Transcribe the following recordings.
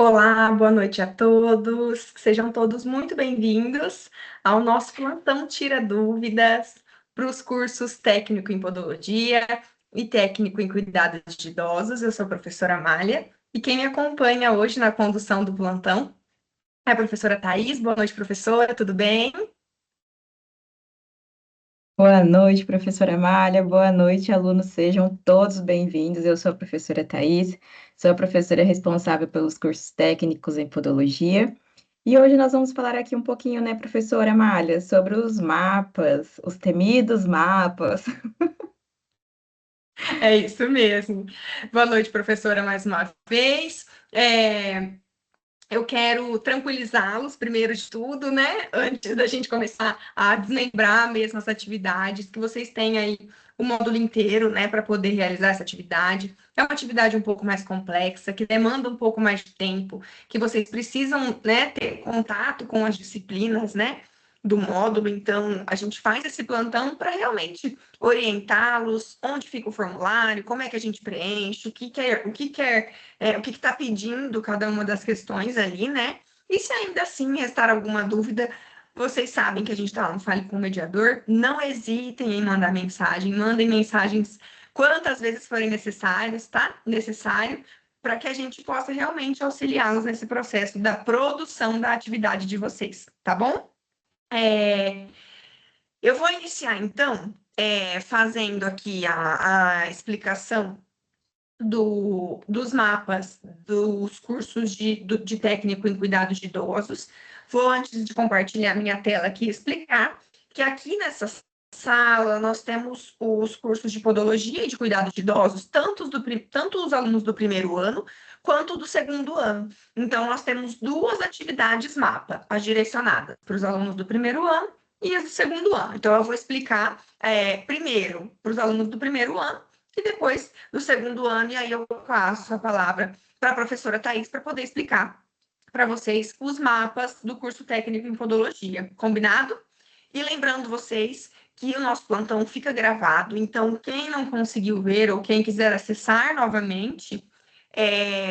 Olá, boa noite a todos. Sejam todos muito bem-vindos ao nosso plantão Tira Dúvidas para os cursos técnico em podologia e técnico em cuidados de idosos. Eu sou a professora Amália e quem me acompanha hoje na condução do plantão é a professora Thais. Boa noite, professora, tudo bem? Boa noite, professora Amália. Boa noite, alunos. Sejam todos bem-vindos. Eu sou a professora Thais, sou a professora responsável pelos cursos técnicos em podologia. E hoje nós vamos falar aqui um pouquinho, né, professora Amália, sobre os mapas, os temidos mapas. É isso mesmo. Boa noite, professora, mais uma vez. Eu quero tranquilizá-los, primeiro de tudo, né? Antes da gente começar a desmembrar mesmo as atividades, que vocês têm aí o módulo inteiro, né, para poder realizar essa atividade. É uma atividade um pouco mais complexa, que demanda um pouco mais de tempo, que vocês precisam, né, ter contato com as disciplinas, né, do módulo. Então, a gente faz esse plantão para realmente orientá-los, onde fica o formulário, como é que a gente preenche, o que está pedindo cada uma das questões ali, né? E se ainda assim restar alguma dúvida, vocês sabem que a gente está lá no Fale com o Mediador. Não hesitem em mandar mensagem, mandem mensagens quantas vezes forem necessárias, tá? Necessário, para que a gente possa realmente auxiliá-los nesse processo da produção da atividade de vocês, tá bom? É, eu vou iniciar, então, fazendo aqui a explicação dos mapas dos cursos de técnico em cuidados de idosos. Vou, antes de compartilhar minha tela aqui, explicar que aqui nessa sala nós temos os cursos de podologia e de cuidados de idosos, tanto os alunos do primeiro ano quanto do segundo ano. Então, nós temos duas atividades mapa, as direcionadas para os alunos do primeiro ano e as do segundo ano. Então, eu vou explicar primeiro para os alunos do primeiro ano e depois do segundo ano, e aí eu passo a palavra para a professora Thais para poder explicar para vocês os mapas do curso técnico em podologia, combinado? E lembrando vocês que o nosso plantão fica gravado, então quem não conseguiu ver ou quem quiser acessar novamente,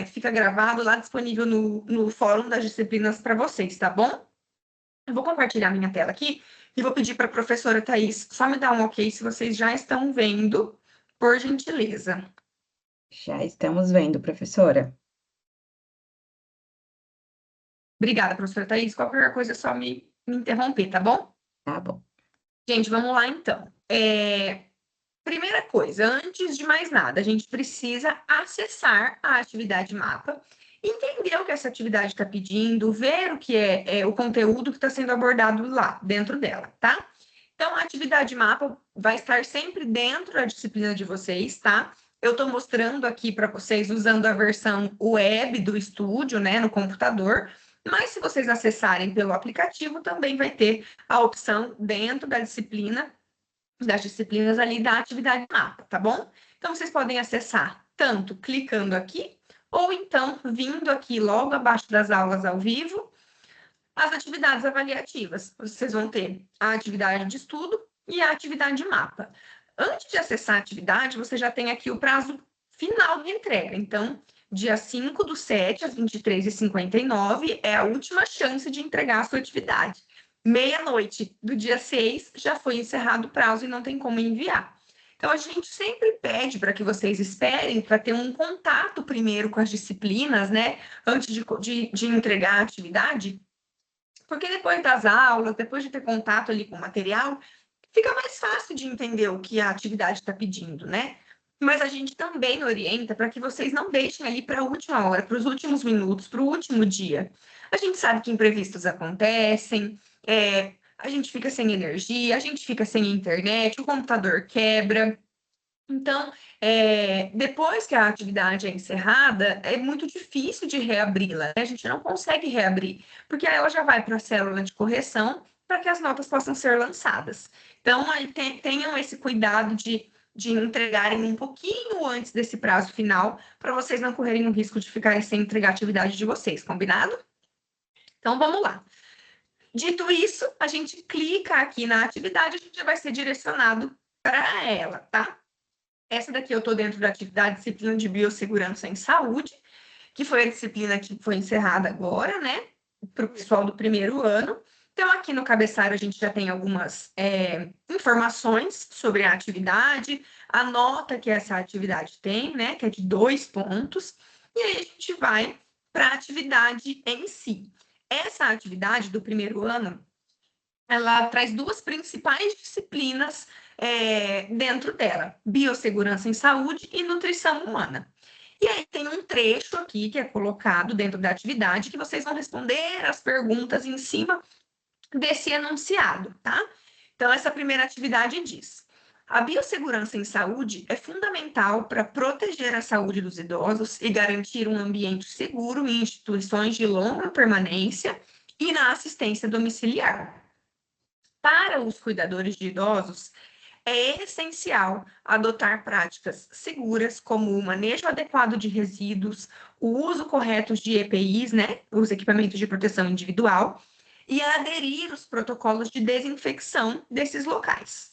fica gravado lá disponível no fórum das disciplinas para vocês, tá bom? Eu vou compartilhar minha tela aqui e vou pedir para a professora Thais só me dar um ok se vocês já estão vendo, por gentileza. Já estamos vendo, professora. Obrigada, professora Thais. Qualquer coisa é só me interromper, tá bom? Tá bom. Gente, vamos lá então. Primeira coisa, antes de mais nada, a gente precisa acessar a atividade mapa, entender o que essa atividade está pedindo, ver o que é o conteúdo que está sendo abordado lá dentro dela, tá? Então, a atividade mapa vai estar sempre dentro da disciplina de vocês, tá? Eu estou mostrando aqui para vocês usando a versão web do estúdio, né, no computador, mas se vocês acessarem pelo aplicativo, também vai ter a opção dentro da disciplina, das disciplinas ali da atividade mapa, tá bom? Então, vocês podem acessar tanto clicando aqui, ou então vindo aqui logo abaixo das aulas ao vivo, as atividades avaliativas. Vocês vão ter a atividade de estudo e a atividade de mapa. Antes de acessar a atividade, você já tem aqui o prazo final de entrega. Então, dia 5/7, às 23h59, é a última chance de entregar a sua atividade. Meia-noite do dia 6, já foi encerrado o prazo e não tem como enviar. Então, a gente sempre pede para que vocês esperem para ter um contato primeiro com as disciplinas, né? Antes de entregar a atividade, porque depois das aulas, depois de ter contato ali com o material, fica mais fácil de entender o que a atividade está pedindo, né? Mas a gente também orienta para que vocês não deixem ali para a última hora, para os últimos minutos, para o último dia. A gente sabe que imprevistos acontecem, a gente fica sem energia, a gente fica sem internet, o computador quebra. Então, depois que a atividade é encerrada, é muito difícil de reabri-la, né? A gente não consegue reabrir, porque aí ela já vai para a célula de correção para que as notas possam ser lançadas. Então, aí tenham esse cuidado de entregarem um pouquinho antes desse prazo final, para vocês não correrem o risco de ficarem sem entregar a atividade de vocês, combinado? Então, vamos lá. Dito isso, a gente clica aqui na atividade, a gente já vai ser direcionado para ela, tá? Essa daqui eu estou dentro da atividade disciplina de biossegurança em saúde, que foi a disciplina que foi encerrada agora, né, para o pessoal do primeiro ano. Então, aqui no cabeçalho, a gente já tem algumas informações sobre a atividade, a nota que essa atividade tem, né, que é de 2 pontos, e aí a gente vai para a atividade em si. Essa atividade do primeiro ano, ela traz duas principais disciplinas dentro dela: biossegurança em saúde e nutrição humana. E aí tem um trecho aqui que é colocado dentro da atividade que vocês vão responder as perguntas em cima desse enunciado, tá? Então, essa primeira atividade diz: a biossegurança em saúde é fundamental para proteger a saúde dos idosos e garantir um ambiente seguro em instituições de longa permanência e na assistência domiciliar. Para os cuidadores de idosos, é essencial adotar práticas seguras, como o manejo adequado de resíduos, o uso correto de EPIs, né, os equipamentos de proteção individual, e aderir os protocolos de desinfecção desses locais.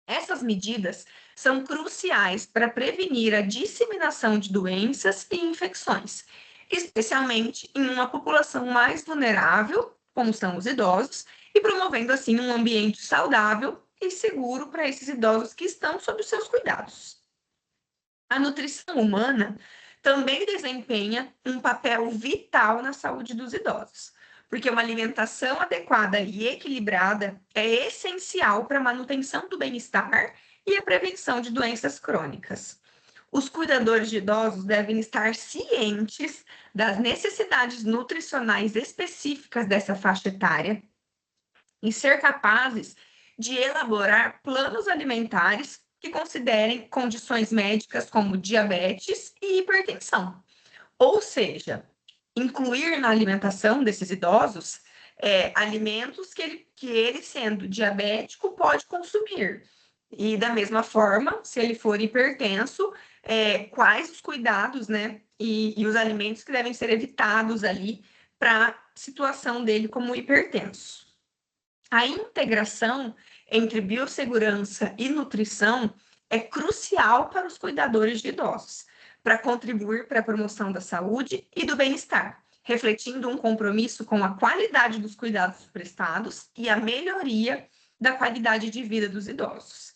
Essas medidas são cruciais para prevenir a disseminação de doenças e infecções, especialmente em uma população mais vulnerável, como são os idosos, e promovendo assim um ambiente saudável e seguro para esses idosos que estão sob os seus cuidados. A nutrição humana também desempenha um papel vital na saúde dos idosos, porque uma alimentação adequada e equilibrada é essencial para a manutenção do bem-estar e a prevenção de doenças crônicas. Os cuidadores de idosos devem estar cientes das necessidades nutricionais específicas dessa faixa etária e ser capazes de elaborar planos alimentares que considerem condições médicas como diabetes e hipertensão. Ou seja, incluir na alimentação desses idosos alimentos que ele, sendo diabético, pode consumir. E da mesma forma, se ele for hipertenso, quais os cuidados, né? E os alimentos que devem ser evitados ali para a situação dele como hipertenso. A integração entre biossegurança e nutrição é crucial para os cuidadores de idosos, para contribuir para a promoção da saúde e do bem-estar, refletindo um compromisso com a qualidade dos cuidados prestados e a melhoria da qualidade de vida dos idosos.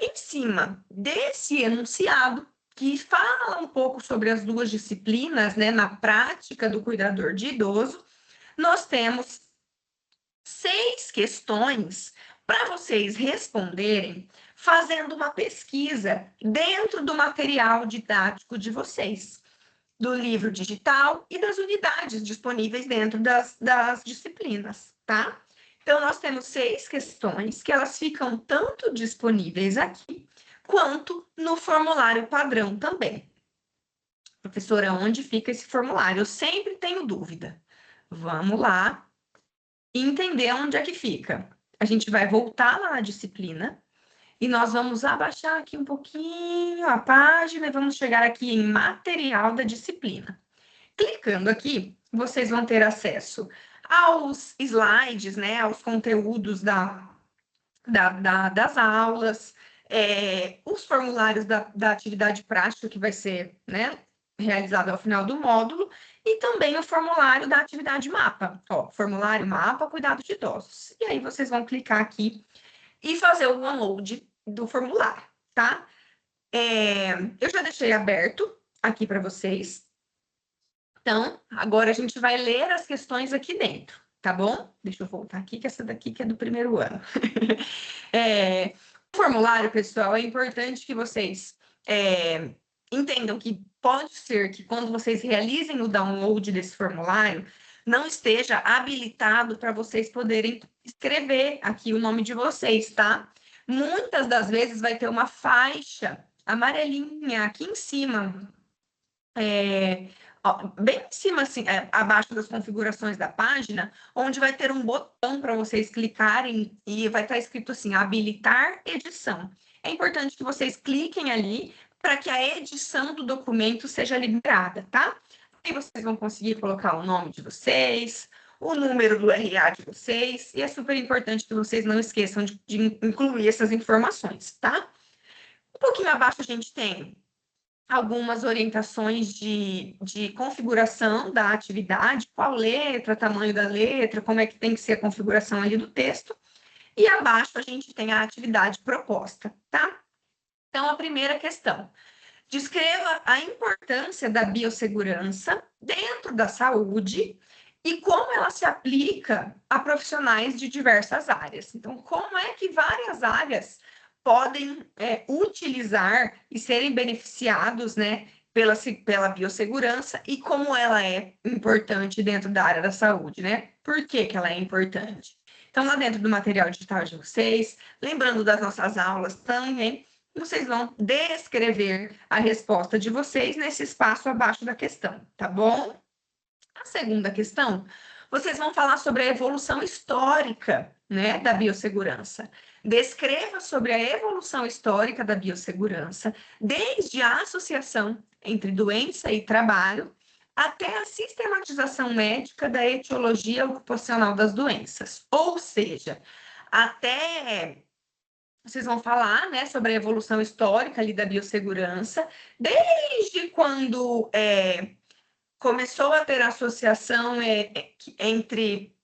Em cima desse enunciado, que fala um pouco sobre as duas disciplinas, né, na prática do cuidador de idoso, nós temos 6 questões para vocês responderem fazendo uma pesquisa dentro do material didático de vocês, do livro digital e das unidades disponíveis dentro das disciplinas, tá? Então, nós temos 6 questões que elas ficam tanto disponíveis aqui, quanto no formulário padrão também. Professora, onde fica esse formulário? Eu sempre tenho dúvida. Vamos lá e entender onde é que fica. A gente vai voltar lá na disciplina e nós vamos abaixar aqui um pouquinho a página e vamos chegar aqui em material da disciplina. Clicando aqui, vocês vão ter acesso aos slides, né, aos conteúdos das aulas, os formulários da atividade prática que vai ser, né, realizada ao final do módulo, e também o formulário da atividade mapa. Ó, formulário mapa, cuidado de idosos. E aí vocês vão clicar aqui e fazer o download do formulário, tá? Eu já deixei aberto aqui para vocês. Então, agora a gente vai ler as questões aqui dentro, tá bom? Deixa eu voltar aqui, que essa daqui que é do primeiro ano. O formulário, pessoal, é importante que vocês entendam que pode ser que quando vocês realizem o download desse formulário, não esteja habilitado para vocês poderem escrever aqui o nome de vocês, tá? Muitas das vezes vai ter uma faixa amarelinha aqui em cima, bem em cima, assim, abaixo das configurações da página, onde vai ter um botão para vocês clicarem e vai estar escrito assim, habilitar edição. É importante que vocês cliquem ali para que a edição do documento seja liberada, tá? Aí vocês vão conseguir colocar o nome de vocês, o número do RA de vocês, e é super importante que vocês não esqueçam de incluir essas informações, tá? Um pouquinho abaixo a gente tem algumas orientações de configuração da atividade, qual letra, tamanho da letra, como é que tem que ser a configuração ali do texto. E abaixo a gente tem a atividade proposta, tá? Então, a primeira questão. Descreva a importância da biossegurança dentro da saúde e como ela se aplica a profissionais de diversas áreas. Então, como é que várias áreas podem utilizar e serem beneficiados, né, pela biossegurança e como ela é importante dentro da área da saúde, né? Por que que ela é importante? Então, lá dentro do material digital de vocês, lembrando das nossas aulas também, vocês vão descrever a resposta de vocês nesse espaço abaixo da questão, tá bom? A segunda questão, vocês vão falar sobre a evolução histórica, né, da biossegurança. Descreva sobre a evolução histórica da biossegurança, desde a associação entre doença e trabalho, até a sistematização médica da etiologia ocupacional das doenças. Ou seja, até vocês vão falar, né, sobre a evolução histórica ali da biossegurança, desde quando começou a ter associação entre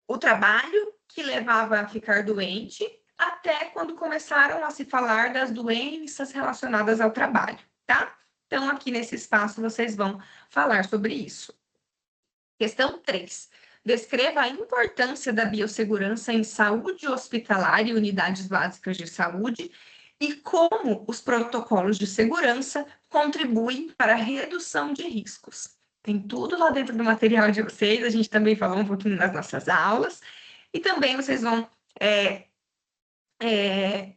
o trabalho que levava a ficar doente, até quando começaram a se falar das doenças relacionadas ao trabalho, tá? Então, aqui nesse espaço, vocês vão falar sobre isso. Questão 3. Descreva a importância da biossegurança em saúde hospitalar e unidades básicas de saúde e como os protocolos de segurança contribuem para a redução de riscos. Tem tudo lá dentro do material de vocês, a gente também falou um pouquinho nas nossas aulas, e também vocês vão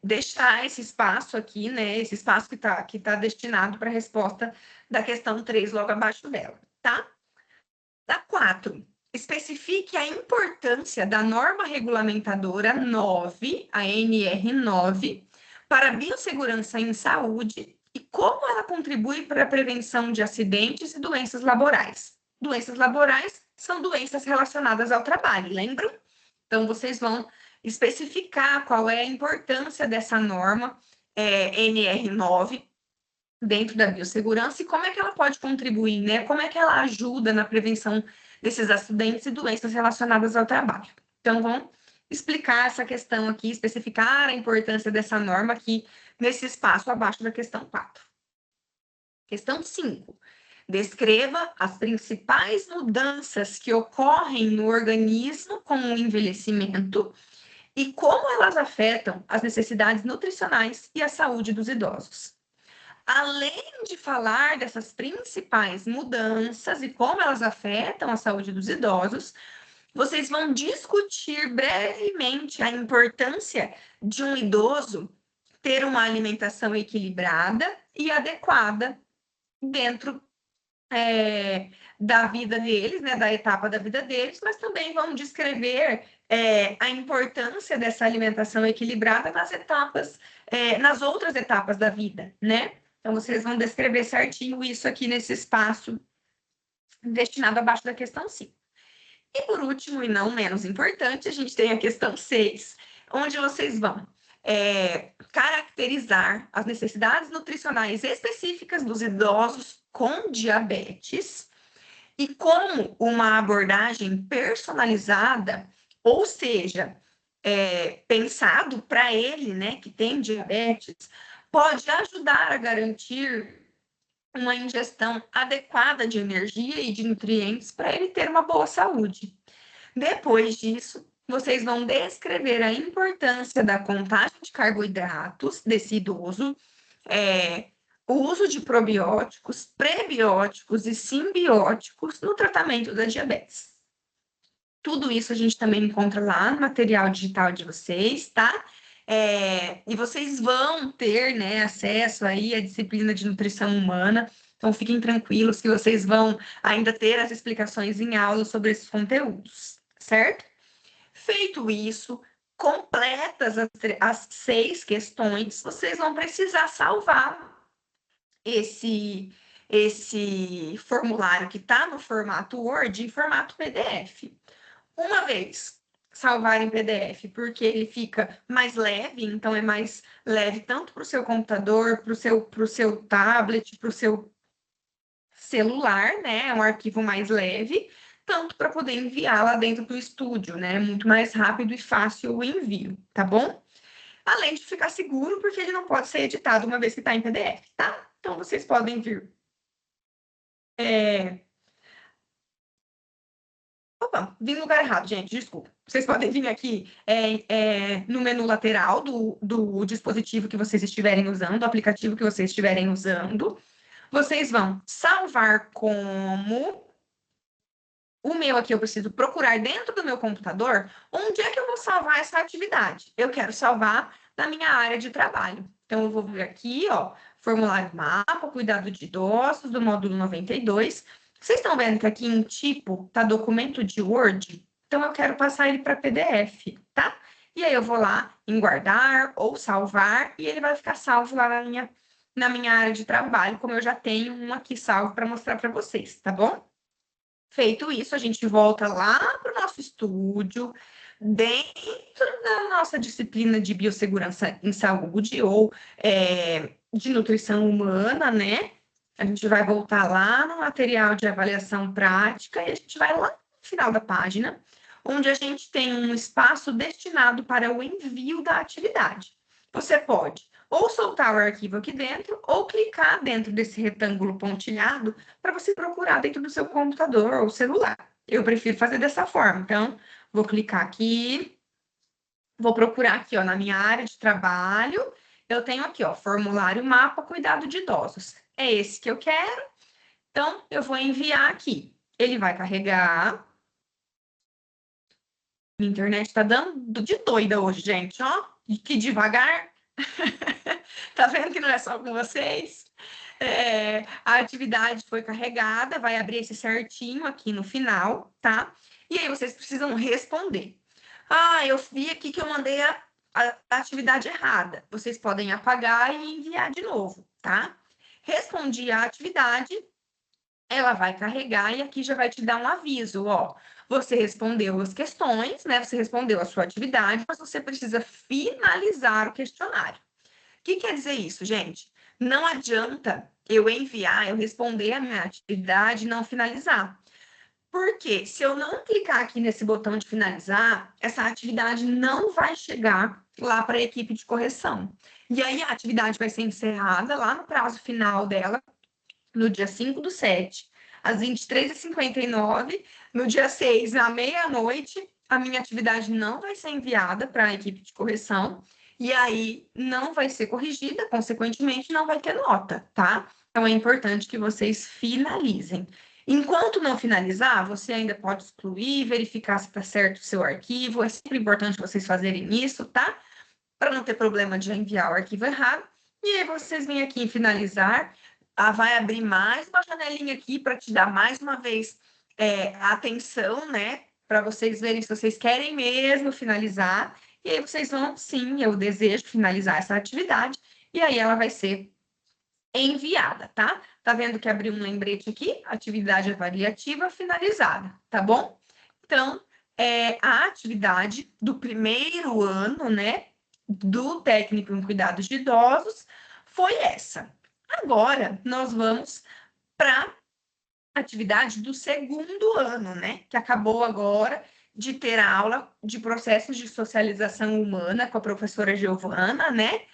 deixar esse espaço aqui, né? Esse espaço que tá destinado para a resposta da questão 3, logo abaixo dela, tá? Da 4, especifique a importância da norma regulamentadora 9, a NR9, para a biossegurança em saúde e como ela contribui para a prevenção de acidentes e doenças laborais. Doenças laborais são doenças relacionadas ao trabalho, lembram? Então, vocês vão especificar qual é a importância dessa norma NR9 dentro da biossegurança e como é que ela pode contribuir, né? Como é que ela ajuda na prevenção desses acidentes e doenças relacionadas ao trabalho. Então, vamos explicar essa questão aqui, especificar a importância dessa norma aqui nesse espaço abaixo da questão 4. Questão 5. Descreva as principais mudanças que ocorrem no organismo com o envelhecimento e como elas afetam as necessidades nutricionais e a saúde dos idosos. Além de falar dessas principais mudanças e como elas afetam a saúde dos idosos, vocês vão discutir brevemente a importância de um idoso ter uma alimentação equilibrada e adequada dentro da vida deles, né, da etapa da vida deles, mas também vão descrever a importância dessa alimentação equilibrada nas etapas, nas outras etapas da vida, né? Então, vocês vão descrever certinho isso aqui nesse espaço destinado abaixo da questão 5. E por último, e não menos importante, a gente tem a questão 6, onde vocês vão caracterizar as necessidades nutricionais específicas dos idosos com diabetes e como uma abordagem personalizada, ou seja, pensado para ele, né, que tem diabetes, pode ajudar a garantir uma ingestão adequada de energia e de nutrientes para ele ter uma boa saúde. Depois disso, vocês vão descrever a importância da contagem de carboidratos desse idoso, o uso de probióticos, prebióticos e simbióticos no tratamento da diabetes. Tudo isso a gente também encontra lá no material digital de vocês, tá? E vocês vão ter, né, acesso aí à disciplina de nutrição humana, então fiquem tranquilos que vocês vão ainda ter as explicações em aula sobre esses conteúdos, certo? Feito isso, completas as 6 questões, vocês vão precisar salvar esse formulário que está no formato Word em formato PDF. Uma vez salvar em PDF? Porque ele fica mais leve, então é mais leve tanto para o seu computador, para o seu tablet, para o seu celular, né? É um arquivo mais leve, tanto para poder enviar lá dentro do estúdio, né? Muito mais rápido e fácil o envio, tá bom? Além de ficar seguro, porque ele não pode ser editado uma vez que está em PDF, tá? Então, vocês podem vir. Opa, vim no lugar errado, gente, desculpa. Vocês podem vir aqui no menu lateral do dispositivo que vocês estiverem usando, do aplicativo que vocês estiverem usando. Vocês vão salvar como. O meu aqui eu preciso procurar dentro do meu computador onde é que eu vou salvar essa atividade. Eu quero salvar na minha área de trabalho. Então, eu vou vir aqui, ó, formulário mapa, cuidado de idosos, do módulo 92. Vocês estão vendo que aqui em tipo tá documento de Word? Então, eu quero passar ele para PDF, tá? E aí eu vou lá em guardar ou salvar e ele vai ficar salvo lá na minha área de trabalho, como eu já tenho um aqui salvo para mostrar para vocês, tá bom? Feito isso, a gente volta lá para o nosso estúdio, dentro da nossa disciplina de biossegurança em saúde ou de nutrição humana, né? A gente vai voltar lá no material de avaliação prática e a gente vai lá no final da página, onde a gente tem um espaço destinado para o envio da atividade. Você pode ou soltar o arquivo aqui dentro, ou clicar dentro desse retângulo pontilhado para você procurar dentro do seu computador ou celular. Eu prefiro fazer dessa forma. Então, vou clicar aqui, vou procurar aqui, ó, na minha área de trabalho. Eu tenho aqui, ó, formulário mapa cuidado de idosos. É esse que eu quero. Então, eu vou enviar aqui. Ele vai carregar. Minha internet tá dando de doida hoje, gente, ó. Que devagar. Tá vendo que não é só com vocês? A atividade foi carregada, vai abrir esse certinho aqui no final, tá? E aí vocês precisam responder. Ah, eu vi aqui que eu mandei a atividade errada. Vocês podem apagar e enviar de novo, tá? Respondi a atividade, ela vai carregar e aqui já vai te dar um aviso, ó. Você respondeu as questões, né? Você respondeu a sua atividade, mas você precisa finalizar o questionário. O que quer dizer isso, gente? Não adianta eu enviar, eu responder a minha atividade e não finalizar. Porque se eu não clicar aqui nesse botão de finalizar, essa atividade não vai chegar lá para a equipe de correção. E aí a atividade vai ser encerrada lá no prazo final dela, no dia 5/7, às 23h59, no dia 6, à meia-noite, a minha atividade não vai ser enviada para a equipe de correção, e aí não vai ser corrigida, consequentemente, não vai ter nota, tá? Então, é importante que vocês finalizem. Enquanto não finalizar, você ainda pode excluir, verificar se está certo o seu arquivo, é sempre importante vocês fazerem isso, tá? Para não ter problema de enviar o arquivo errado. E aí vocês vêm aqui em finalizar, vai abrir mais uma janelinha aqui para te dar mais uma vez a atenção, né? Para vocês verem se vocês querem mesmo finalizar. E aí vocês vão, sim, eu desejo finalizar essa atividade. E aí ela vai ser enviada, tá? Tá vendo que abriu um lembrete aqui? Atividade avaliativa finalizada, tá bom? Então, a atividade do primeiro ano, né, do técnico em cuidados de idosos foi essa. Agora, nós vamos para a atividade do segundo ano, né, que acabou agora de ter a aula de processos de socialização humana com a professora Giovana, né,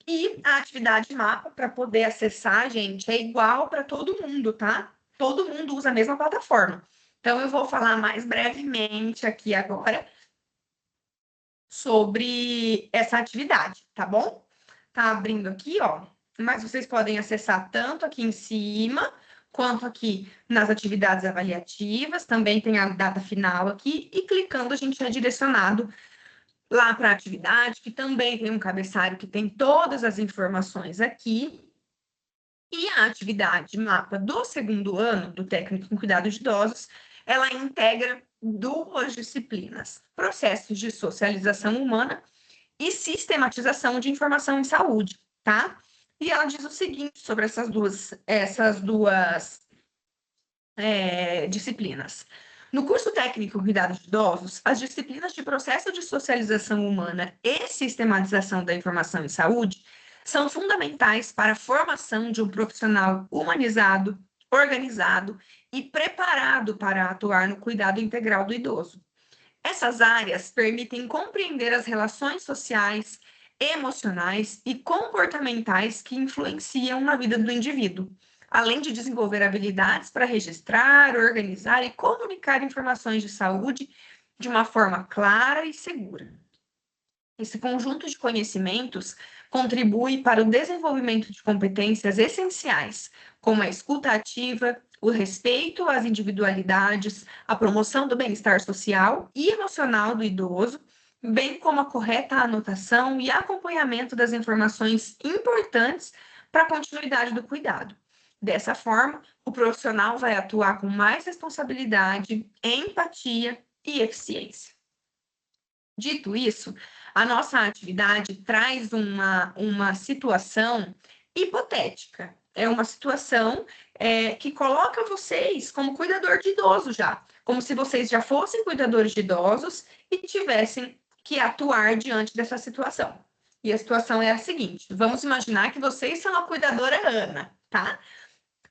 e a atividade mapa para poder acessar, gente, é igual para todo mundo, tá? Todo mundo usa a mesma plataforma. Então, eu vou falar mais brevemente aqui agora sobre essa atividade, tá bom? Tá abrindo aqui, ó, mas vocês podem acessar tanto aqui em cima, quanto aqui nas atividades avaliativas, também tem a data final aqui, e clicando a gente é direcionado lá para a atividade, que também tem um cabeçalho que tem todas as informações aqui, e a atividade mapa do segundo ano do técnico em cuidado de idosos, ela integra duas disciplinas: processos de socialização humana e sistematização de informação em saúde, tá? E ela diz o seguinte sobre essas duas disciplinas. No curso técnico em Cuidados de Idosos, as disciplinas de processo de socialização humana e sistematização da informação em saúde são fundamentais para a formação de um profissional humanizado, organizado e preparado para atuar no cuidado integral do idoso. Essas áreas permitem compreender as relações sociais, emocionais e comportamentais que influenciam na vida do indivíduo, além de desenvolver habilidades para registrar, organizar e comunicar informações de saúde de uma forma clara e segura. Esse conjunto de conhecimentos contribui para o desenvolvimento de competências essenciais, como a escuta ativa, o respeito às individualidades, a promoção do bem-estar social e emocional do idoso, bem como a correta anotação e acompanhamento das informações importantes para a continuidade do cuidado. Dessa forma, o profissional vai atuar com mais responsabilidade, empatia e eficiência. Dito isso, a nossa atividade traz uma situação hipotética. É uma situação que coloca vocês como cuidador de idoso já, como se vocês já fossem cuidadores de idosos e tivessem que atuar diante dessa situação. E a situação é a seguinte: vamos imaginar que vocês são a cuidadora Ana, tá?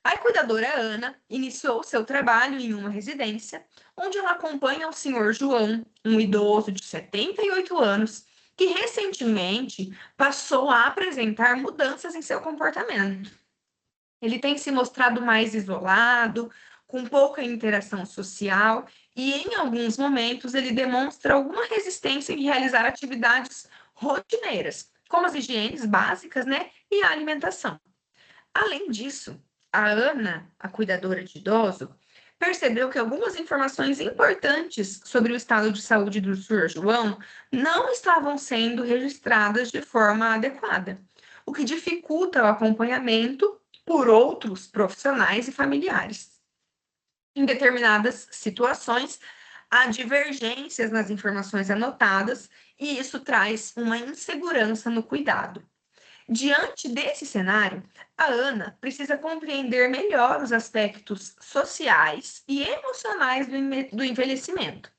A cuidadora Ana iniciou seu trabalho em uma residência, onde ela acompanha o senhor João, um idoso de 78 anos, que recentemente passou a apresentar mudanças em seu comportamento. Ele tem se mostrado mais isolado, com pouca interação social, e em alguns momentos ele demonstra alguma resistência em realizar atividades rotineiras, como as higienes básicas, né, e a alimentação. Além disso, a Ana, a cuidadora de idoso, percebeu que algumas informações importantes sobre o estado de saúde do Sr. João não estavam sendo registradas de forma adequada, o que dificulta o acompanhamento por outros profissionais e familiares. Em determinadas situações, há divergências nas informações anotadas e isso traz uma insegurança no cuidado. Diante desse cenário, a Ana precisa compreender melhor os aspectos sociais e emocionais do envelhecimento,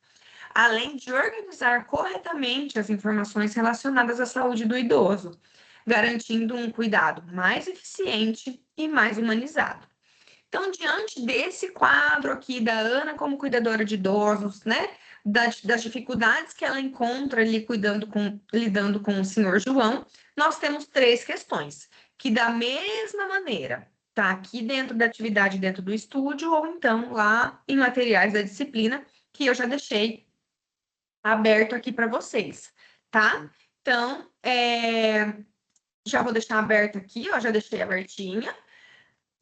além de organizar corretamente as informações relacionadas à saúde do idoso, garantindo um cuidado mais eficiente e mais humanizado. Então, diante desse quadro aqui da Ana como cuidadora de idosos, né, das dificuldades que ela encontra ali lidando com o senhor João, nós temos 3 questões, que da mesma maneira, tá aqui dentro da atividade, dentro do estúdio, ou então lá em materiais da disciplina, que eu já deixei aberto aqui para vocês, tá? Então, já vou deixar aberto aqui, ó, já deixei abertinha.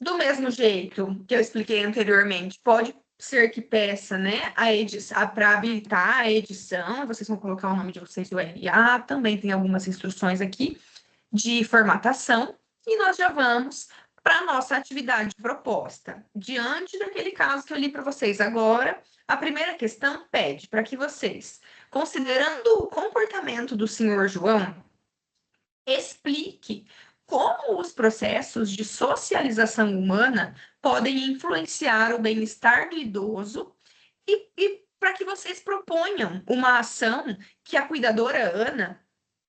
Do mesmo jeito que eu expliquei anteriormente, pode ser que peça, né, a edição para habilitar a edição, vocês vão colocar o nome de vocês e o RA, também tem algumas instruções aqui de formatação, e nós já vamos para a nossa atividade proposta. Diante daquele caso que eu li para vocês agora, a primeira questão pede para que vocês, considerando o comportamento do senhor João, explique como os processos de socialização humana podem influenciar o bem-estar do idoso e para que vocês proponham uma ação que a cuidadora Ana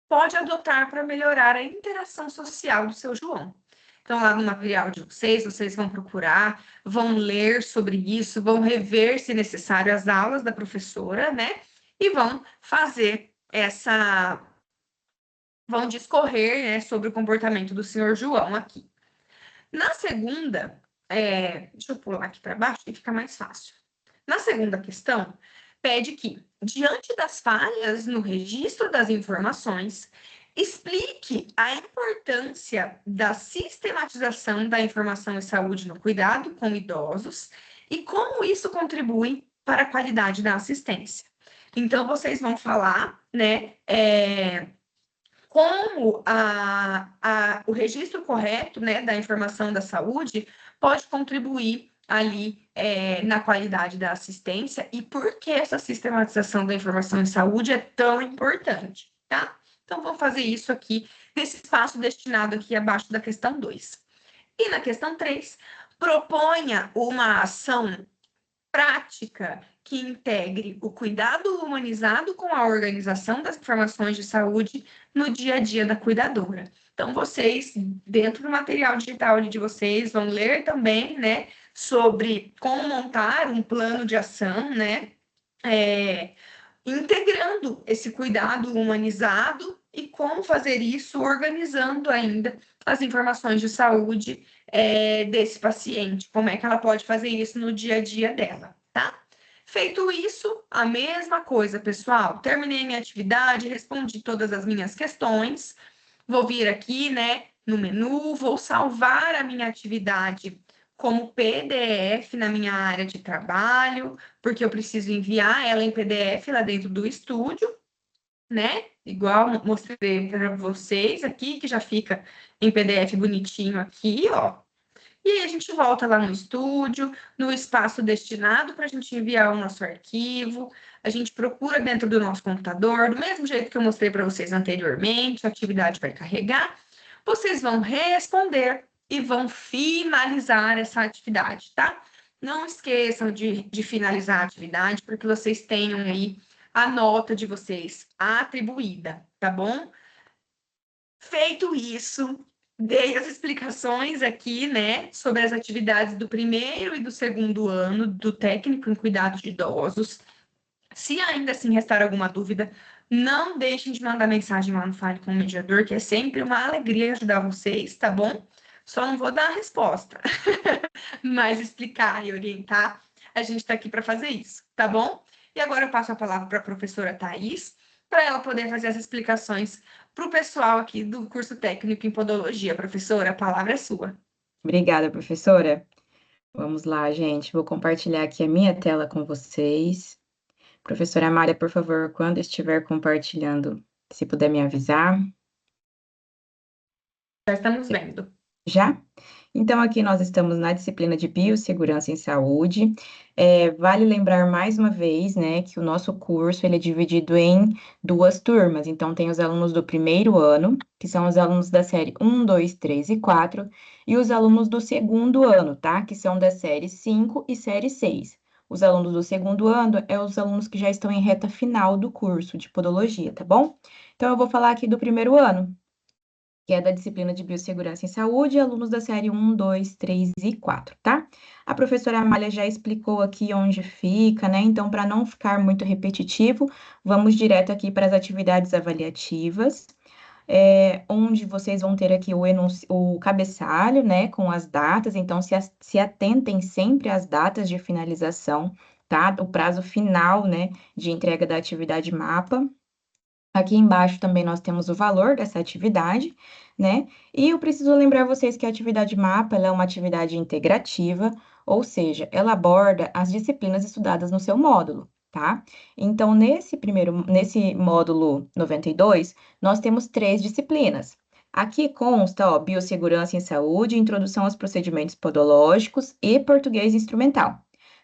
pode adotar para melhorar a interação social do seu João. Então, lá no material de vocês vão procurar, vão ler sobre isso, vão rever, se necessário, as aulas da professora, né? E vão fazer vão discorrer, né, sobre o comportamento do senhor João aqui. Na segunda, deixa eu pular aqui para baixo que fica mais fácil. Na segunda questão, pede que, diante das falhas no registro das informações, explique a importância da sistematização da informação em saúde no cuidado com idosos e como isso contribui para a qualidade da assistência. Então, vocês vão falar, né, como o registro correto, né, da informação da saúde pode contribuir ali na qualidade da assistência e por que essa sistematização da informação em saúde é tão importante, tá? Então, vamos fazer isso aqui, nesse espaço destinado aqui abaixo da questão 2. E na questão 3, proponha uma ação prática que integre o cuidado humanizado com a organização das informações de saúde no dia a dia da cuidadora. Então, vocês, dentro do material digital ali de vocês, vão ler também, né, sobre como montar um plano de ação, né, integrando esse cuidado humanizado e como fazer isso organizando ainda as informações de saúde desse paciente, como é que ela pode fazer isso no dia a dia dela, tá? Feito isso, a mesma coisa, pessoal. Terminei minha atividade, respondi todas as minhas questões. Vou vir aqui, né, no menu, vou salvar a minha atividade como PDF na minha área de trabalho, porque eu preciso enviar ela em PDF lá dentro do estúdio, né? Igual mostrei para vocês aqui, que já fica em PDF bonitinho aqui, ó. E aí a gente volta lá no estúdio, no espaço destinado para a gente enviar o nosso arquivo. A gente procura dentro do nosso computador, do mesmo jeito que eu mostrei para vocês anteriormente, a atividade vai carregar. Vocês vão responder e vão finalizar essa atividade, tá? Não esqueçam de finalizar a atividade, porque vocês tenham aí a nota de vocês atribuída, tá bom? Feito isso, dei as explicações aqui, né, sobre as atividades do primeiro e do segundo ano do técnico em cuidados de idosos. Se ainda assim restar alguma dúvida, não deixem de mandar mensagem lá no Fale com o Mediador, que é sempre uma alegria ajudar vocês, tá bom? Só não vou dar a resposta, mas explicar e orientar, a gente está aqui para fazer isso, tá bom? E agora eu passo a palavra para a professora Thais, para ela poder fazer as explicações para o pessoal aqui do curso técnico em podologia. Professora, a palavra é sua. Obrigada, professora. Vamos lá, gente. Vou compartilhar aqui a minha tela com vocês. Professora Amália, por favor, quando estiver compartilhando, se puder me avisar. Já estamos vendo. Já? Então, aqui nós estamos na disciplina de Biossegurança em Saúde. Vale lembrar mais uma vez, né, que o nosso curso ele é dividido em duas turmas. Então, tem os alunos do primeiro ano, que são os alunos da série 1, 2, 3 e 4, e os alunos do segundo ano, tá? Que são da série 5 e série 6. Os alunos do segundo ano os alunos que já estão em reta final do curso de podologia, tá bom? Então, eu vou falar aqui do primeiro ano, que é da disciplina de Biossegurança em Saúde, alunos da série 1, 2, 3 e 4, tá? A professora Amália já explicou aqui onde fica, né? Então, para não ficar muito repetitivo, vamos direto aqui para as atividades avaliativas, onde vocês vão ter aqui o cabeçalho, né, com as datas, então se atentem sempre às datas de finalização, tá? O prazo final, né, de entrega da atividade mapa. Aqui embaixo também nós temos o valor dessa atividade, né? E eu preciso lembrar vocês que a atividade mapa, ela é uma atividade integrativa, ou seja, ela aborda as disciplinas estudadas no seu módulo, tá? Então, nesse módulo 92, nós temos 3 disciplinas. Aqui consta, ó, biossegurança em saúde, introdução aos procedimentos podológicos e português instrumental.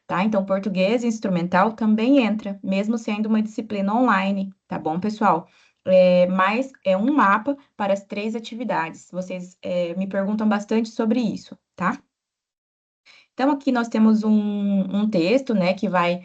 Tá? Então, português instrumental também entra, mesmo sendo uma disciplina online, tá bom, pessoal? Mas é um mapa para as 3 atividades. Vocês me perguntam bastante sobre isso, tá? Então, aqui nós temos um texto, né, que vai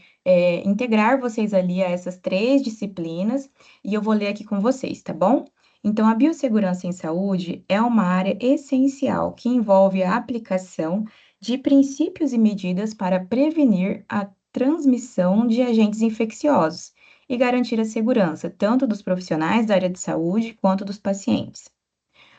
integrar vocês ali a essas 3 disciplinas, e eu vou ler aqui com vocês, tá bom? Então, a biossegurança em saúde é uma área essencial que envolve a aplicação de princípios e medidas para prevenir a transmissão de agentes infecciosos e garantir a segurança tanto dos profissionais da área de saúde quanto dos pacientes.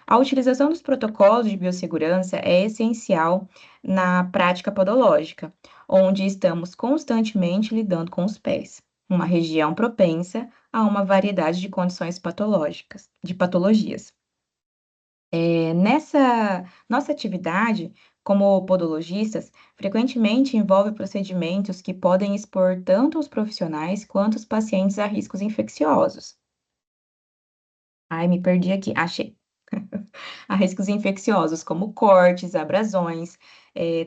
A utilização dos protocolos de biossegurança é essencial na prática podológica, onde estamos constantemente lidando com os pés, uma região propensa a uma variedade de condições patológicas, de patologias. Nessa nossa atividade, como podologistas, frequentemente envolve procedimentos que podem expor tanto os profissionais quanto os pacientes a riscos infecciosos. Ai, me perdi aqui, achei. A riscos infecciosos, como cortes, abrasões,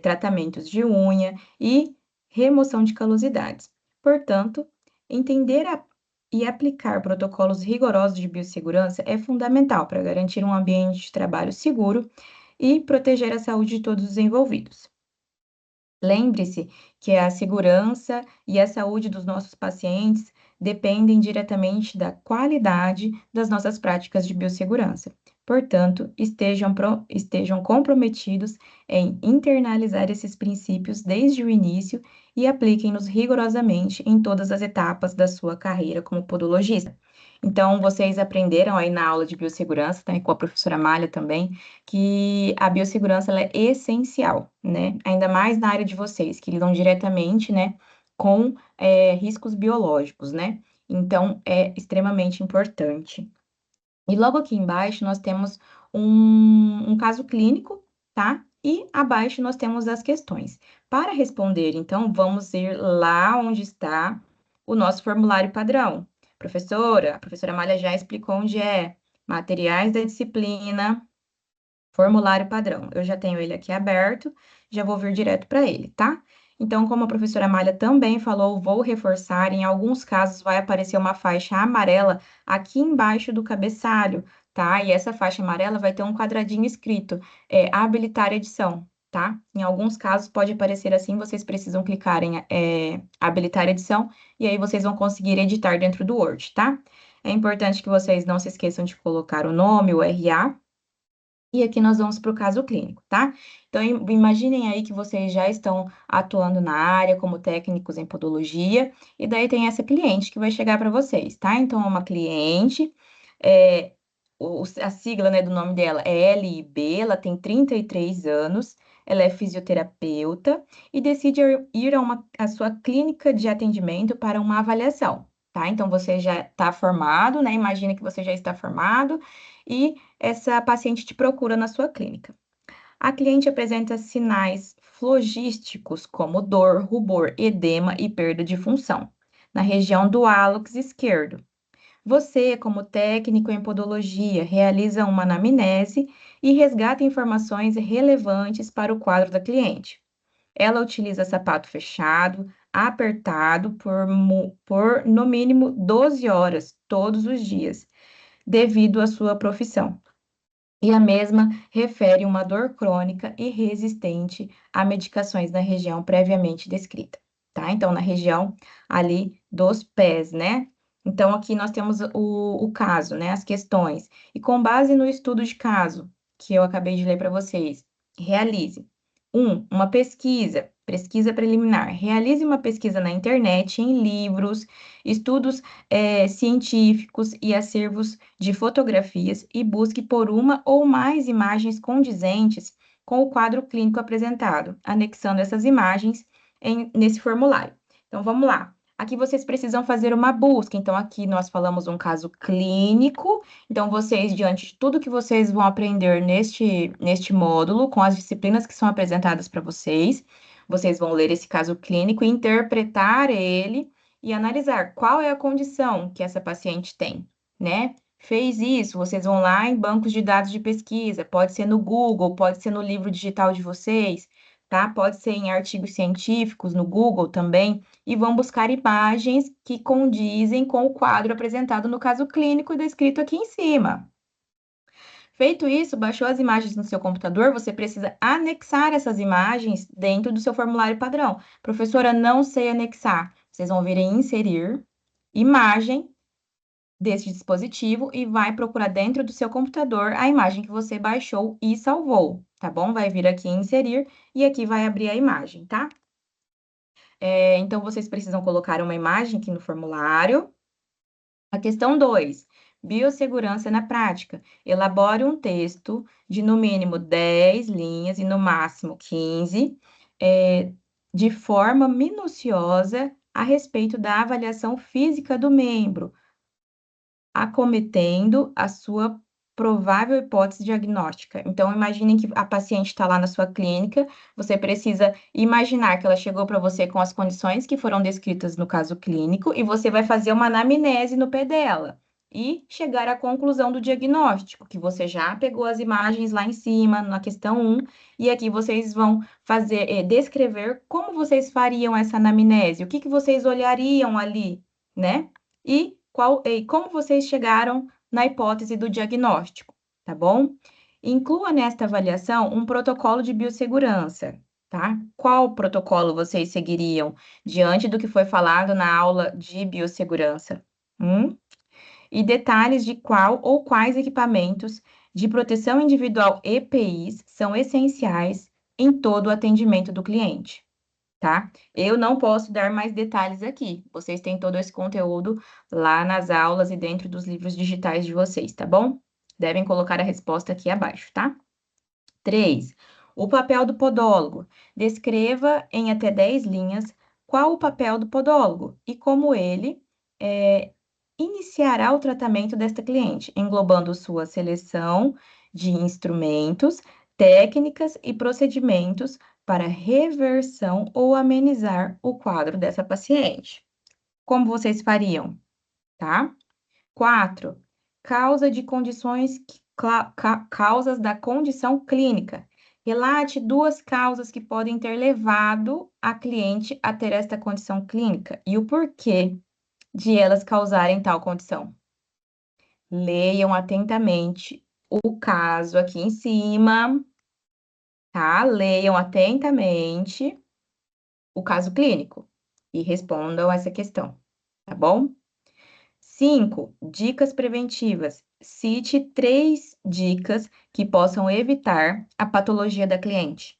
tratamentos de unha e remoção de calosidades. Portanto, entender e aplicar protocolos rigorosos de biossegurança é fundamental para garantir um ambiente de trabalho seguro e proteger a saúde de todos os envolvidos. Lembre-se que a segurança e a saúde dos nossos pacientes dependem diretamente da qualidade das nossas práticas de biossegurança. Portanto, estejam comprometidos em internalizar esses princípios desde o início e apliquem-nos rigorosamente em todas as etapas da sua carreira como podologista. Então, vocês aprenderam aí na aula de biossegurança, né, com a professora Malha também, que a biossegurança ela é essencial, né? Ainda mais na área de vocês, que lidam diretamente, né, com riscos biológicos, né? Então, é extremamente importante. E logo aqui embaixo nós temos um caso clínico, tá? E abaixo nós temos as questões. Para responder, então, vamos ir lá onde está o nosso formulário padrão. Professora, a professora Malha já explicou onde é. Materiais da disciplina, formulário padrão. Eu já tenho ele aqui aberto, já vou vir direto para ele, tá? Então, como a professora Malha também falou, vou reforçar, em alguns casos vai aparecer uma faixa amarela aqui embaixo do cabeçalho, tá? E essa faixa amarela vai ter um quadradinho escrito, habilitar edição, tá? Em alguns casos pode aparecer assim, vocês precisam clicar em habilitar edição, e aí vocês vão conseguir editar dentro do Word, tá? É importante que vocês não se esqueçam de colocar o nome, o RA, e aqui nós vamos para o caso clínico, tá? Então, imaginem aí que vocês já estão atuando na área como técnicos em podologia, e daí tem essa cliente que vai chegar para vocês, tá? Então, é uma cliente, a sigla, né, do nome dela é LIB, ela tem 33 anos, ela é fisioterapeuta e decide ir a sua clínica de atendimento para uma avaliação, tá? Então, você já está formado, né? Imagina que você já está formado e essa paciente te procura na sua clínica. A cliente apresenta sinais flogísticos como dor, rubor, edema e perda de função na região do hálux esquerdo. Você, como técnico em podologia, realiza uma anamnese e resgata informações relevantes para o quadro da cliente. Ela utiliza sapato fechado, apertado por no mínimo 12 horas todos os dias, devido à sua profissão. E a mesma refere uma dor crônica e resistente a medicações na região previamente descrita, tá? Então, na região ali dos pés, né? Então, aqui nós temos o caso, né? As questões. E com base no estudo de caso que eu acabei de ler para vocês, realize uma pesquisa preliminar. Realize uma pesquisa na internet, em livros, estudos científicos e acervos de fotografias e busque por uma ou mais imagens condizentes com o quadro clínico apresentado, anexando essas imagens nesse formulário. Então, vamos lá. Aqui vocês precisam fazer uma busca. Então, aqui nós falamos um caso clínico. Então, vocês, diante de tudo que vocês vão aprender neste módulo, com as disciplinas que são apresentadas para vocês, vocês vão ler esse caso clínico, interpretar ele e analisar qual é a condição que essa paciente tem, né? Fez isso, vocês vão lá em bancos de dados de pesquisa, pode ser no Google, pode ser no livro digital de vocês, tá? Pode ser em artigos científicos, no Google também, e vão buscar imagens que condizem com o quadro apresentado no caso clínico e descrito aqui em cima. Feito isso, baixou as imagens no seu computador, você precisa anexar essas imagens dentro do seu formulário padrão. Professora, não sei anexar. Vocês vão vir em inserir, imagem deste dispositivo e vai procurar dentro do seu computador a imagem que você baixou e salvou, tá bom? Vai vir aqui em inserir e aqui vai abrir a imagem, tá? Então, vocês precisam colocar uma imagem aqui no formulário. A questão 2, biossegurança na prática. Elabore um texto de no mínimo 10 linhas e no máximo 15, de forma minuciosa a respeito da avaliação física do membro, acometendo a sua provável hipótese diagnóstica. Então, imaginem que a paciente está lá na sua clínica, você precisa imaginar que ela chegou para você com as condições que foram descritas no caso clínico e você vai fazer uma anamnese no pé dela e chegar à conclusão do diagnóstico, que você já pegou as imagens lá em cima, na questão 1, e aqui vocês vão fazer, descrever como vocês fariam essa anamnese, o que que vocês olhariam ali, né? E como vocês chegaram na hipótese do diagnóstico, tá bom? Inclua nesta avaliação um protocolo de biossegurança, tá? Qual protocolo vocês seguiriam diante do que foi falado na aula de biossegurança? E detalhes de qual ou quais equipamentos de proteção individual EPIs são essenciais em todo o atendimento do cliente, tá? Eu não posso dar mais detalhes aqui. Vocês têm todo esse conteúdo lá nas aulas e dentro dos livros digitais de vocês, tá bom? Devem colocar a resposta aqui abaixo, tá? 3. O papel do podólogo. Descreva em até 10 linhas qual o papel do podólogo e como ele iniciará o tratamento desta cliente, englobando sua seleção de instrumentos, técnicas e procedimentos para reversão ou amenizar o quadro dessa paciente. Como vocês fariam, tá? 4. Causa de condições, causas da condição clínica. Relate 2 causas que podem ter levado a cliente a ter esta condição clínica e o porquê de elas causarem tal condição. Leiam atentamente o caso aqui em cima, tá? Leiam atentamente o caso clínico e respondam essa questão, tá bom? 5. Dicas preventivas. Cite 3 dicas que possam evitar a patologia da cliente.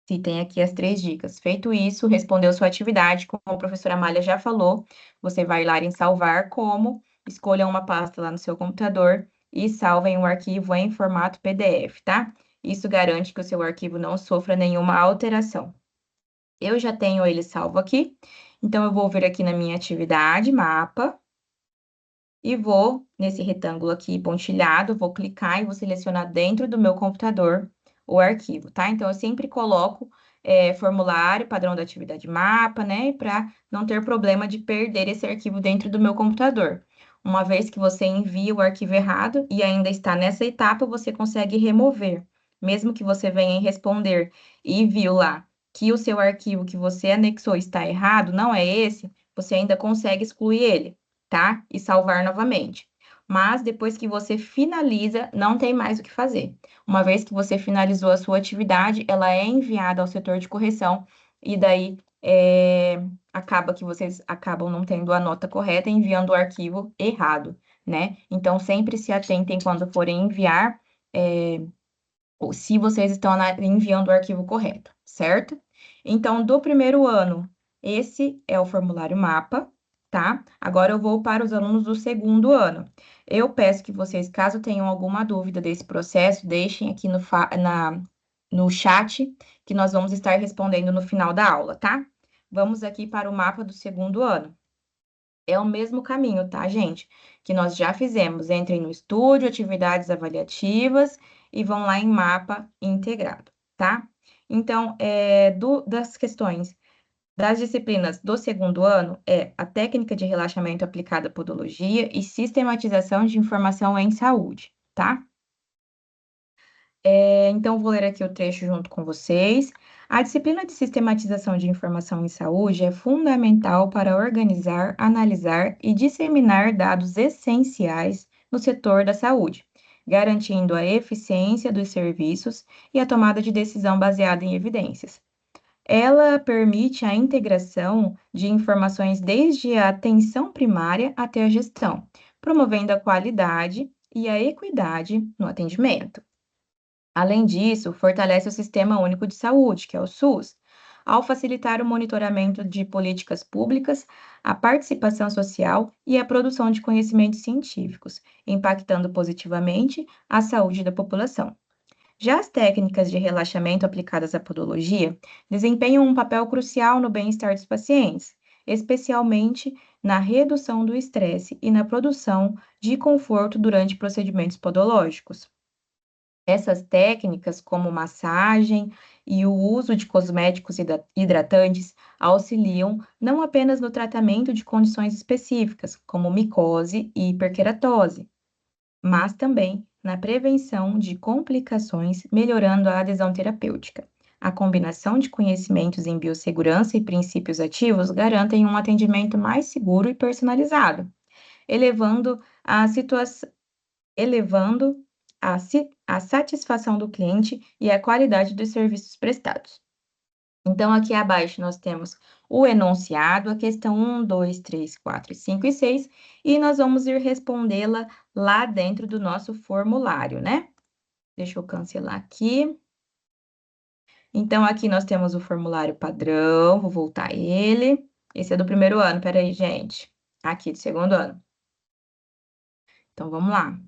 Citem aqui as 3 dicas. Feito isso, respondeu sua atividade, como a professora Amália já falou, você vai lá em salvar como, escolha uma pasta lá no seu computador e salvem o arquivo em formato PDF, tá? Isso garante que o seu arquivo não sofra nenhuma alteração. Eu já tenho ele salvo aqui, então eu vou vir aqui na minha atividade, mapa, e vou nesse retângulo aqui pontilhado, vou clicar e vou selecionar dentro do meu computador o arquivo, tá? Então, eu sempre coloco formulário, padrão da atividade mapa, né? Para não ter problema de perder esse arquivo dentro do meu computador. Uma vez que você envia o arquivo errado e ainda está nessa etapa, você consegue remover. Mesmo que você venha em responder e viu lá que o seu arquivo que você anexou está errado, não é esse, você ainda consegue excluir ele, tá? E salvar novamente. Mas depois que você finaliza, não tem mais o que fazer. Uma vez que você finalizou a sua atividade, ela é enviada ao setor de correção e daí acaba que vocês acabam não tendo a nota correta e enviando o arquivo errado, né? Então, sempre se atentem quando forem enviar, se vocês estão enviando o arquivo correto, certo? Então, do primeiro ano, esse é o formulário mapa, tá? Agora eu vou para os alunos do segundo ano. Eu peço que vocês, caso tenham alguma dúvida desse processo, deixem aqui no chat, que nós vamos estar respondendo no final da aula, tá? Vamos aqui para o mapa do segundo ano. É o mesmo caminho, tá, gente? Que nós já fizemos. Entrem no estúdio, atividades avaliativas e vão lá em mapa integrado, tá? Então, das questões das disciplinas do segundo ano é a técnica de relaxamento aplicada à podologia e sistematização de informação em saúde, tá? Então, vou ler aqui o trecho junto com vocês. A disciplina de sistematização de informação em saúde é fundamental para organizar, analisar e disseminar dados essenciais no setor da saúde, garantindo a eficiência dos serviços e a tomada de decisão baseada em evidências. Ela permite a integração de informações desde a atenção primária até a gestão, promovendo a qualidade e a equidade no atendimento. Além disso, fortalece o Sistema Único de Saúde, que é o SUS, ao facilitar o monitoramento de políticas públicas, a participação social e a produção de conhecimentos científicos, impactando positivamente a saúde da população. Já as técnicas de relaxamento aplicadas à podologia desempenham um papel crucial no bem-estar dos pacientes, especialmente na redução do estresse e na produção de conforto durante procedimentos podológicos. Essas técnicas, como massagem e o uso de cosméticos hidratantes, auxiliam não apenas no tratamento de condições específicas, como micose e hiperqueratose, mas também na prevenção de complicações, melhorando a adesão terapêutica. A combinação de conhecimentos em biossegurança e princípios ativos garantem um atendimento mais seguro e personalizado, elevando a situação elevando a satisfação do cliente e a qualidade dos serviços prestados. Então, aqui abaixo nós temos o enunciado, a questão 1, 2, 3, 4, 5 e 6, e nós vamos ir respondê-la lá dentro do nosso formulário, né? Deixa eu cancelar aqui. Então, aqui nós temos o formulário padrão, vou voltar ele. Esse é do primeiro ano, peraí, gente. Aqui, do segundo ano. Então, vamos lá.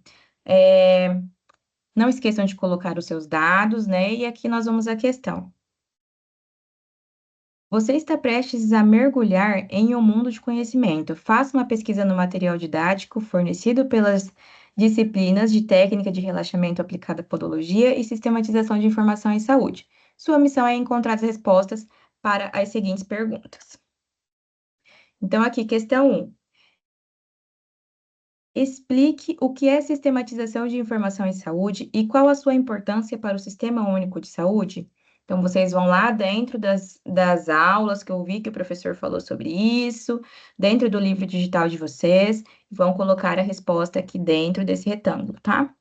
Não esqueçam de colocar os seus dados, né? E aqui nós vamos à questão. Você está prestes a mergulhar em um mundo de conhecimento. Faça uma pesquisa no material didático fornecido pelas disciplinas de técnica de relaxamento aplicada à podologia e sistematização de informação em saúde. Sua missão é encontrar as respostas para as seguintes perguntas. Então, aqui, questão 1. Explique o que é sistematização de informação em saúde e qual a sua importância para o Sistema Único de Saúde. Então, vocês vão lá dentro das aulas que eu vi que o professor falou sobre isso, dentro do livro digital de vocês, e vão colocar a resposta aqui dentro desse retângulo, tá?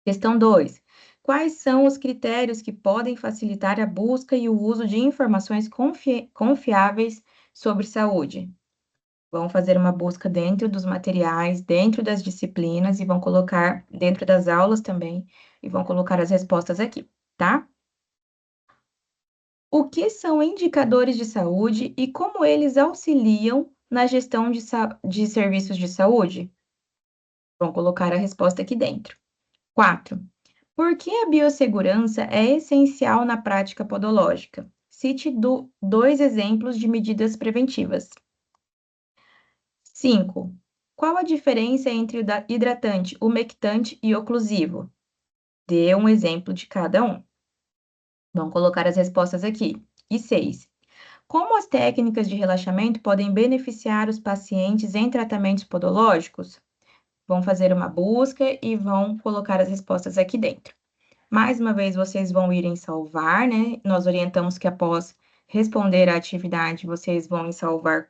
Questão 2. Quais são os critérios que podem facilitar a busca e o uso de informações confiáveis sobre saúde? Vão fazer uma busca dentro dos materiais, dentro das disciplinas e vão colocar dentro das aulas também e vão colocar as respostas aqui, tá? O que são indicadores de saúde e como eles auxiliam na gestão de serviços de saúde? Vão colocar a resposta aqui dentro. 4. Por que a biossegurança é essencial na prática podológica? Cite dois exemplos de medidas preventivas. 5. Qual a diferença entre o hidratante, umectante e oclusivo? Dê um exemplo de cada um. Vamos colocar as respostas aqui. E 6. Como as técnicas de relaxamento podem beneficiar os pacientes em tratamentos podológicos? Vão fazer uma busca e vão colocar as respostas aqui dentro. Mais uma vez, vocês vão ir em salvar, né? Nós orientamos que após responder a atividade, vocês vão em salvar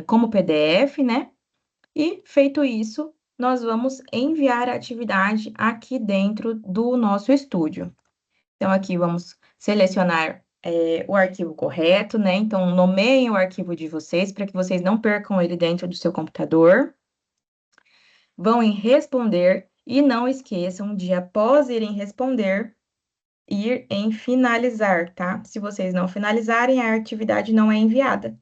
como PDF, né? E, feito isso, nós vamos enviar a atividade aqui dentro do nosso estúdio. Então, aqui vamos selecionar o arquivo correto, né? Então, nomeiem o arquivo de vocês para que vocês não percam ele dentro do seu computador. Vão em responder e não esqueçam de, após irem responder, ir em finalizar, tá? Se vocês não finalizarem, a atividade não é enviada,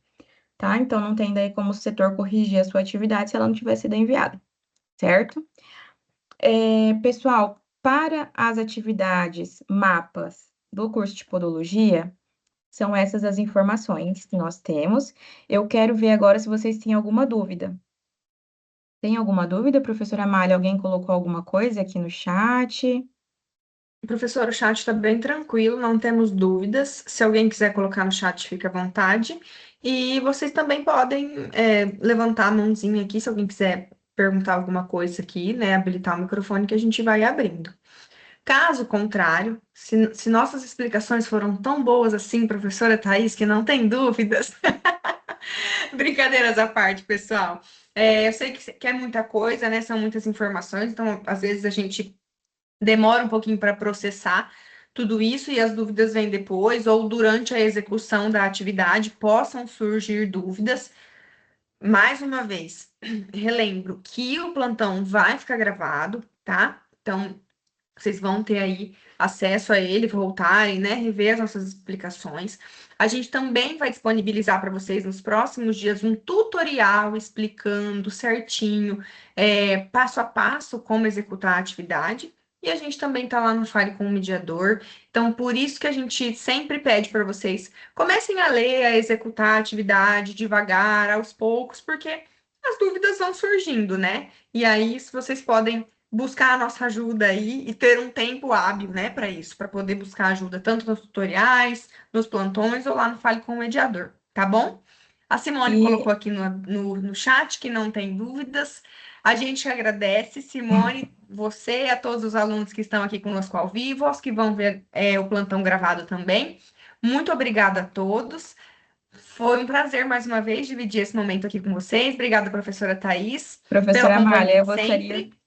tá? Então, não tem daí como o setor corrigir a sua atividade se ela não tiver sido enviada, certo? Pessoal, para as atividades mapas do curso de podologia, são essas as informações que nós temos. Eu quero ver agora se vocês têm alguma dúvida. Tem alguma dúvida, professora Amália? Alguém colocou alguma coisa aqui no chat? Professor, o chat está bem tranquilo, não temos dúvidas. Se alguém quiser colocar no chat, fique à vontade. E vocês também podem levantar a mãozinha aqui, se alguém quiser perguntar alguma coisa aqui, né? Habilitar o microfone que a gente vai abrindo. Caso contrário, se nossas explicações foram tão boas assim, professora Thaís, que não tem dúvidas, brincadeiras à parte, pessoal. Eu sei que é muita coisa, né? São muitas informações, então às vezes a gente demora um pouquinho para processar tudo isso e as dúvidas vêm depois, ou durante a execução da atividade possam surgir dúvidas. Mais uma vez, relembro que o plantão vai ficar gravado, tá? Então, vocês vão ter aí acesso a ele, voltarem, né? Rever as nossas explicações. A gente também vai disponibilizar para vocês nos próximos dias um tutorial explicando certinho, passo a passo, como executar a atividade. E a gente também está lá no Fale com o Mediador. Então, por isso que a gente sempre pede para vocês comecem a ler, a executar a atividade devagar, aos poucos, porque as dúvidas vão surgindo, né? E aí, se vocês podem buscar a nossa ajuda aí e ter um tempo hábil, né, para isso, para poder buscar ajuda tanto nos tutoriais, nos plantões ou lá no Fale com o Mediador, tá bom? A Simone E colocou aqui no chat que não tem dúvidas. A gente agradece, Simone, você e a todos os alunos que estão aqui conosco ao vivo, aos que vão ver o plantão gravado também. Muito obrigada a todos. Foi um prazer mais uma vez dividir esse momento aqui com vocês. Obrigada, professora Thais, pela professora Amália, companhia eu de gostaria, sempre.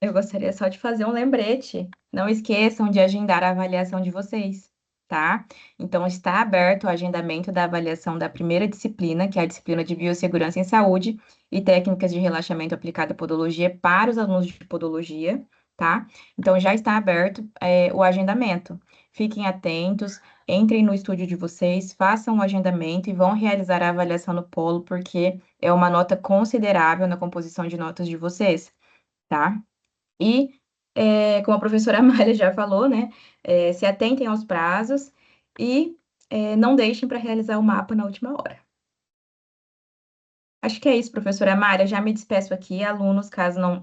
eu gostaria só de fazer um lembrete. Não esqueçam de agendar a avaliação de vocês. tá? Então, está aberto o agendamento da avaliação da primeira disciplina, que é a disciplina de Biossegurança em Saúde e Técnicas de Relaxamento aplicada à Podologia para os alunos de Podologia, tá? Então, já está aberto, o agendamento. Fiquem atentos, entrem no estúdio de vocês, façam o agendamento e vão realizar a avaliação no polo, porque é uma nota considerável na composição de notas de vocês, tá? E, como a professora Amália já falou, né, se atentem aos prazos e não deixem para realizar o mapa na última hora. Acho que é isso, professora Amália. Já me despeço aqui, alunos,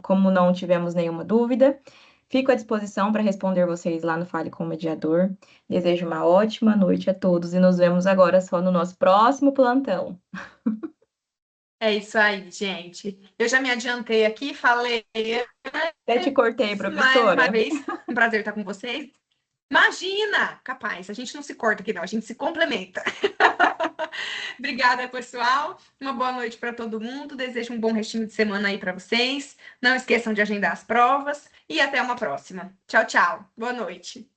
como não tivemos nenhuma dúvida. Fico à disposição para responder vocês lá no Fale com o Mediador. Desejo uma ótima noite a todos e nos vemos agora só no nosso próximo plantão. É isso aí, gente. Eu já me adiantei aqui, falei Até te cortei, mais uma professora. vez. Um prazer estar com vocês. Imagina! Capaz, a gente não se corta aqui, não, a gente se complementa. Obrigada, pessoal. Uma boa noite para todo mundo. Desejo um bom restinho de semana aí para vocês. Não esqueçam de agendar as provas e até uma próxima. Tchau, tchau. Boa noite.